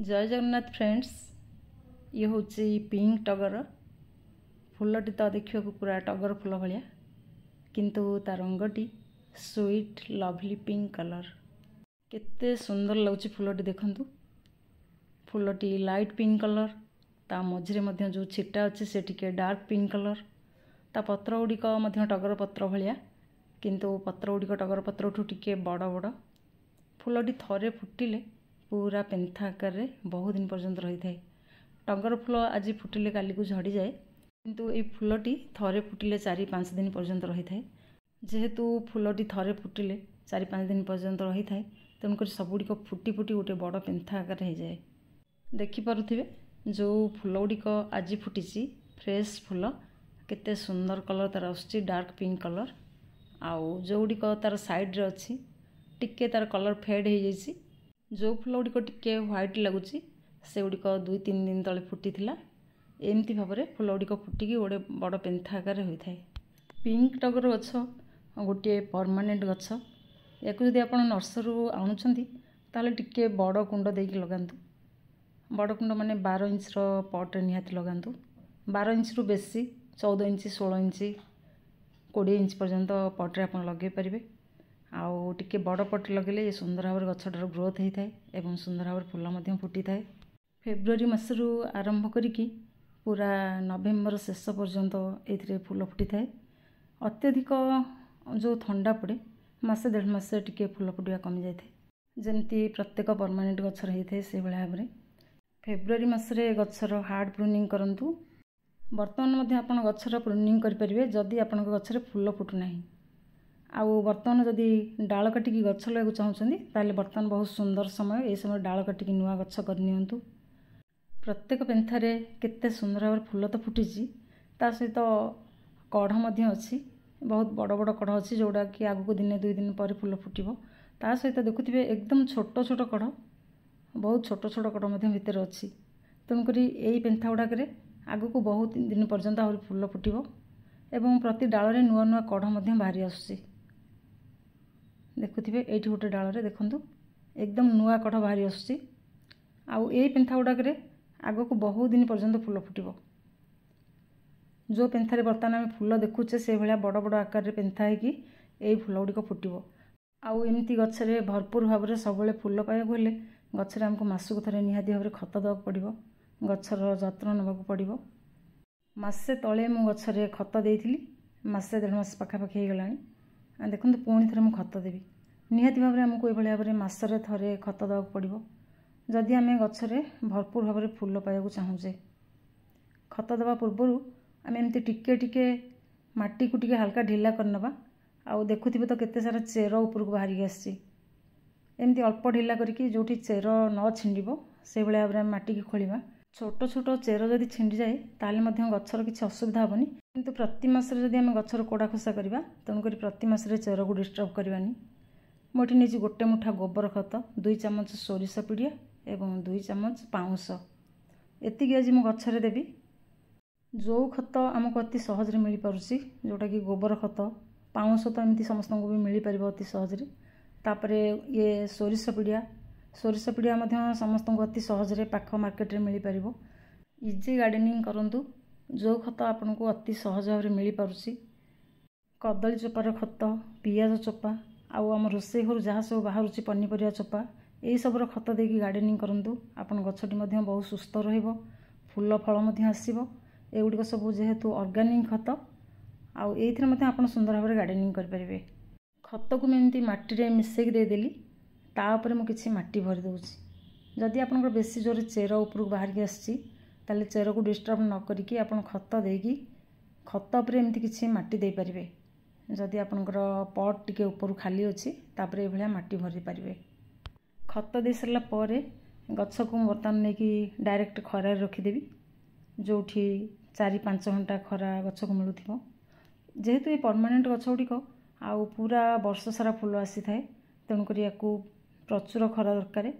जय जगन्नाथ फ्रेंड्स। ये हूँ पिंक टगर फूलटी तो देखा पूरा टगर फूल भाया किंतु ता रंगटी स्वीट लवली पिंक कलर केते सुंदर लगुच फूलटी देखंतु। फूलटी लाइट पिंक कलर ता मझिरे मध्य जो छिटा अच्छे से टिके डार्क पिंक कलर ता पत्र गुड़िक टगर पत्र भाया किंतु पत्र गुड़िक टगर पत्र ठू टिके बड़ बड़। फूलटी थरे फुटिले पूरा पेंथा आकार रे बहुत दिन पर्यंत रही थाए। टगर फूल आज फुटिले काली को झड़ी जाए किंतु ये फूलटी थरे फुटिले 4-5 दिन पर्यंत रही थाए। जेहेतु फूलटी थरे फुटिले 4-5 दिन पर्यंत रही थाए तेणुक सबुड़िक फुटी फुटी गोटे बड़ पेंथा आकार हो जाए। देखिपे जो फूल गुड़िक आज फुटी फ्रेश फूल केते सुंदर कलर तार आसुची डार्क पिंक कलर आउ जो गुड़िक तार साइड रे अच्छी टिके तार कलर फेड हो जाइए। जो फूल गुड़िक टिके व्हाइट लगुच से गुड़िक 2-3 दिन तले फुटी एमती भाव में फूल गुड़िक फुटिकी गोटे बड़ पेंथा आकार होता है। पिंक टगर गछ गोटे परमानेंट गछ या जदि आप नर्सरी आणुंट ताले टिके बड़ कुंड देकी लगातु। बड़ कुंड माने 12 इंच पट निहाती लगातु। 12 इंच रु बेसी 14 इंच 16 इंच 20 इंच पर्यंत पट्रे आप लगे पारे। आउ टिके बड़ पट लगे ये सुंदर भाव गछटार ग्रोथ होता है एवं सुंदर भाव फूल फुटी थाए। फेब्रुआरी मासरू आरंभ करिकी पूरा नवेम्बर शेष पर्यंत ये फूल फुटी थाए। अत्यधिक जो ठंडा पड़े मसे 1.5 मास टिके फूल फुटा कमी जाए जमती प्रत्येक परमानेंट गछर होता है से भाव में। फेब्रुआरी मासरे गछर हार्ड प्रूनिंग करंतु। वर्तमान आप गछर प्रूनिंग करें जदि आप गछरे फूल फुटुना। आउ बर्तमान जदि डाल काटिकी गछ लगा चाहते ताले बर्तमान बहुत सुंदर समय ये समय डाल काटिकी नुआ गछ करनियंतु। प्रत्येक पेंथारे केते सुंदर भाव फूल तो फुटी ता सहित कढ़ मध्य अच्छी बहुत बड़ बड़ कढ़ अच्छी जोड़ा कि आगु दिने 2 दिन पर फूल फुटिबो। ता सहित देखुथिबे एकदम छोट छोट कढ़ बहुत छोट छोट कढ़ मध्य भितर अच्छी तेणुक यही पेंथा गुड़ाक आगु को बहुत दिन पर्यंत आहरी फूल फुटिबो एवं प्रति डाल रे नुआ नुआ कढ़ मध्य बाहरी आसुची। देखुथिबे एठी गोटे डाल रे देखंतु एकदम नुआ कढ़ बाहरी आसुची। आउ एई पेंथा गुड़ाक आग को बहुत दिन पर्यंत फूल फुटिबो। जो पेंथारे बर्तमान आम फूल देखुचे से भाया बड़ बड़ आकार रे पेंथा है यही फूल गुड़िक फुटिबो। आउ एमती गछरे भरपूर भाव में सब फूल पाइबाक हेले गछरे आमको मासक थरे निहाती भाव में खत देवाक पड़िबो। गछर जत्न नेबाक पड़िबो। मासे तले मु गछरे खत देइथिली मासे 1.5 मास पाखापाखि हो गलानी। देखंतु पुणी थरे मु खत देबी निहाती भाव में आमको एभली भाव में मासरे थरे खत देवाक पड़िबो जदि आम गछरे भरपूर भाव में फूल पाइबाक चाहूचे। खत देवा पूर्वर आम एमती टिके टिके माटी को टिके हल्का ढिला करनबा। आउ देखुथिबे तो केते सारा चेर ऊपर को बाहरी आसी एमती अल्प ढिला करके जोठी चेर न छिंडिबो से भाया भाव में माटी की खोलिबा। छोट छोट चेर जदि छिंडी जाए ताले मध्य गछर किछि असुविधा हेबनी किंतु प्रति मासरे जदि आम गछर कोड़ा खोसा करबा तेणुक प्रति मासरे चेर को डिस्टर्ब करबानी। मोटी नहीं गोटे मुठा गोबर खत 2 चामच सोरिष पिड़िया एवं 2 चामच पाउंस एतिक आज मु गछरे देबी। जो खत आमको अति सहज रे मिल पारुची जोटा कि गोबर खत पाउंस तो एमती समस्त को भी मिल पारिबो अति सहज रे। तापरे ये सोरिष पिड़िया मध्य समस्त को अति सहज रे पाख मार्केट रे मिल पारिबो। इजी गार्डनिंग करंतु जो खत आपन को अति सहज भाव में मिल पारुची। कदली चोपार खत पियाज चोपा आउ आम रोषे घर जहाँ सब बाहर पनीपरिया चोपा यही सब खत देकी गार्डनिंग करंतु आपन गछटी मध्य बहुत सुस्थ रहिबो। फूल फल मध्य आसीबो। एगुड़िक सब जेहेतु ऑर्गेनिक खत आउ एइथिरे मध्य आपन सुंदर भाव में गार्डनिंग कर परिबे। खत को मैं एमती माटी रे मिसेक दे देली ता ऊपर मु किछि माटी भरि दउछि। जदि आपन बेसी जोर चेर ऊपर को बाहर के आछि ताले चेर को डिस्टर्ब न करिकि आपन खत देकी खत ऊपर एमती किछि माटी दे परिबे। जदि आपनकर पट टिके ऊपर खाली अच्छी तापर ये भाया माटी भरी पारे। खत दे सारा पर गछ को बर्तमान नहीं डायरेक्ट खरार रखीदेवी जो 4-5 घंटा खरा गछ को मिलूथिबो। जेहेतु ये परमानेंट गछ गुड़िक आउ पूरा वर्ष सारा फूल आसी थाए तेणुक याकू प्रचुर खरा दरकार।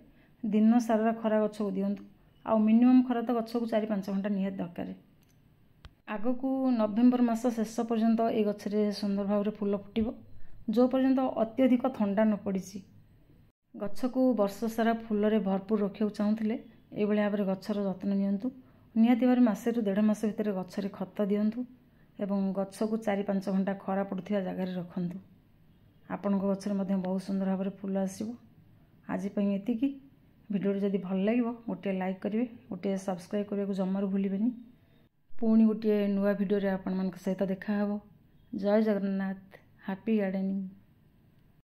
दिन सारा खरा गछ को दिंतु आउ मिनिमम खरा तो गछ को 4-5 घंटा निहात दरकार। आग को नवेम्बर मास शेष पर्यंत ये गछरे सुंदर भाव में फूल फुटिबो जो पर्यंत अत्यधिक ठंडा न पड़ी। गछ को वर्ष सारा फूल रे भरपूर रखा चाहूले ଏଇଭଳି ଭାବରେ ଗଛର ଯତ୍ନ ନିଅନ୍ତୁ। ନିହାତି ଭାବରେ ମାସେରୁ 1.5 ମାସ ଭିତରେ ଗଛରେ ଖତ ଦିଅନ୍ତୁ ଏବଂ ଗଛକୁ 4-5 ଘଣ୍ଟା ଖରା ପଡ଼ୁଥିବା ଜାଗାରେ ରଖନ୍ତୁ। ଆପଣଙ୍କ ଗଛରେ ମଧ୍ୟ ବହୁତ ସୁନ୍ଦର ଭାବରେ ଫୁଲ ଆସିବ। ଆଜି ପାଇଁ ଏତିକି। ଭିଡ଼ିଓଟି ଯଦି ଭଲ ଲାଗିବ ଗୋଟିଏ ଲାଇକ୍ କରିବେ, ଗୋଟିଏ ସବସ୍କ୍ରାଇବ୍ କରିବାକୁ ଜମାରୁ ଭୁଲିବେନି। ପୁଣି ଗୋଟିଏ ନୂଆ ଭିଡ଼ିଓରେ ଆପଣମାନଙ୍କ ସହିତ ଦେଖାହେବ। ଜୟ ଜଗନ୍ନାଥ। Happy gardening.